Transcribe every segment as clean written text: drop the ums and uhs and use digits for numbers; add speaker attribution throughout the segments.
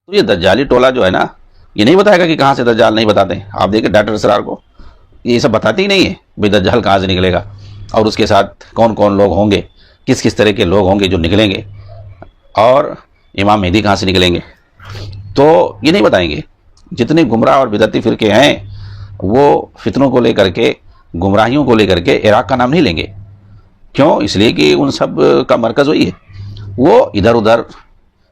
Speaker 1: تو یہ دجالی ٹولہ جو ہے نا، یہ نہیں بتائے گا کہ کہاں سے دجال، نہیں بتاتے. آپ دیکھیں ڈاکٹر اسرار کو یہ سب بتاتے ہی نہیں ہے بھئی دجال کہاں سے نکلے گا، اور اس کے ساتھ کون کون لوگ ہوں گے، کس کس طرح کے لوگ ہوں گے جو نکلیں گے، اور امام مہدی کہاں سے نکلیں گے. تو یہ نہیں بتائیں گے. جتنے گمراہ اور بدعتی فرقے ہیں وہ فتنوں کو لے کر کے، گمراہیوں کو لے کر کے عراق کا نام نہیں لیں گے. کیوں؟ اس لیے کہ ان سب کا مرکز وہی ہے. وہ ادھر ادھر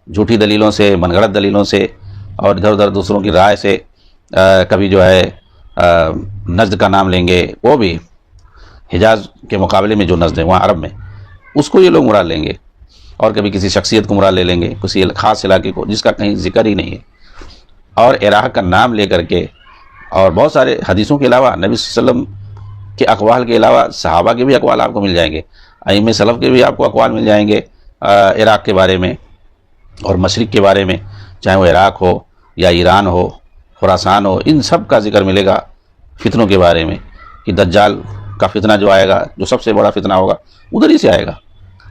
Speaker 1: جھوٹی دلیلوں سے، من گھڑت دلیلوں سے، اور ادھر ادھر دوسروں کی رائے سے کبھی جو ہے نجد کا نام لیں گے، وہ بھی حجاز کے مقابلے میں جو نجد ہے وہاں عرب میں، اس کو یہ لوگ مراد لیں گے. اور کبھی کسی شخصیت کو مراد لے لیں گے، کسی خاص علاقے کو جس کا کہیں ذکر ہی نہیں ہے، اور عراق کا نام لے کر کے. اور بہت سارے حدیثوں کے علاوہ، نبی صلی اللہ علیہ وسلم کے اقوال کے علاوہ صحابہ کے بھی اقوال آپ کو مل جائیں گے، ائمہ سلف کے بھی آپ کو اقوال مل جائیں گے عراق کے بارے میں اور مشرق کے بارے میں، چاہے وہ عراق ہو یا ایران ہو، خراسان ہو. ان سب کا ذکر ملے گا فتنوں کے بارے میں، کہ دجال کا فتنہ جو آئے گا، جو سب سے بڑا فتنہ ہوگا، ادھر ہی سے آئے گا،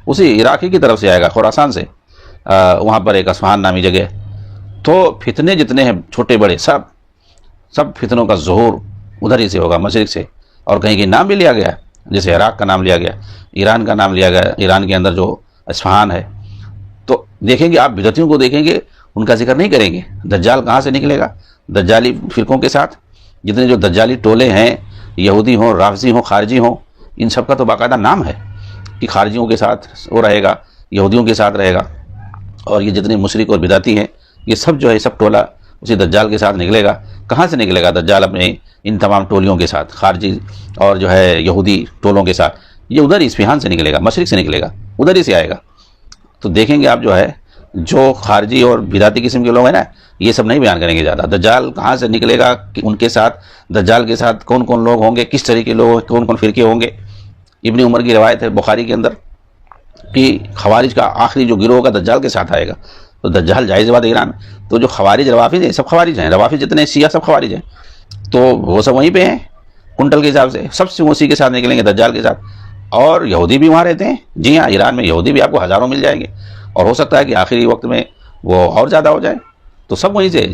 Speaker 1: اسی عراقی کی طرف سے آئے گا، خراسان سے. وہاں پر ایک اصفہان نامی جگہ. تو فتنے جتنے ہیں چھوٹے بڑے، سب فتنوں کا ظہور ادھر ہی سے ہوگا، مشرق سے. اور کہیں کہیں نام بھی لیا گیا، جیسے عراق کا نام لیا گیا، ایران کا نام لیا گیا، ایران کے اندر جو اصفہان ہے. تو دیکھیں گے آپ بدعتیوں کو دیکھیں گے، ان کا ذکر نہیں کریں گے. دجال کہاں سے نکلے گا؟ دجالی فرقوں کے ساتھ جتنے جو دجالی ٹولے ہیں، یہودی ہوں، رافضی ہوں، خارجی ہوں، ان سب کا تو باقاعدہ نام ہے کہ خارجیوں کے ساتھ وہ رہے گا، یہودیوں کے ساتھ رہے گا. اور یہ جتنے مشرک اور بدعتی ہیں، یہ سب جو ہے سب ٹولہ اسی دجال کے ساتھ نکلے گا. کہاں سے نکلے گا دجال؟ اپنے ان تمام ٹولیوں کے ساتھ، خارجی اور جو ہے یہودی ٹولوں کے ساتھ. یہ ادھر اصفہان سے نکلے گا، مشرق سے نکلے گا، ادھر ہی سے آئے گا. تو دیکھیں گے آپ جو ہے جو خارجی اور بدعتی قسم کے لوگ ہیں نا، یہ سب نہیں بیان کریں گے زیادہ. دجال کہاں سے نکلے گا، کہ ان کے ساتھ، دجال کے ساتھ کون کون لوگ ہوں گے، کس طرح کے لوگ، کون کون فرقے ہوں گے. ابن عمر کی روایت ہے بخاری کے اندر کہ خوارج کا آخری جو گروہ ہوگا دجال کے ساتھ آئے گا. تو دجال جائز بات ایران. تو جو خوارج روافض ہیں، سب خوارج ہیں، روافض جتنے شیعہ سب خوارج ہیں. تو وہ سب وہیں پہ ہیں کنٹل کے حساب سے، سب سے اسی کے ساتھ نکلیں گے دجال کے ساتھ. اور یہودی بھی وہاں رہتے ہیں، جی ہاں، ایران میں یہودی بھی آپ کو ہزاروں مل جائیں گے، اور ہو سکتا ہے کہ آخری وقت میں وہ اور زیادہ ہو جائے. تو سب وہیں سے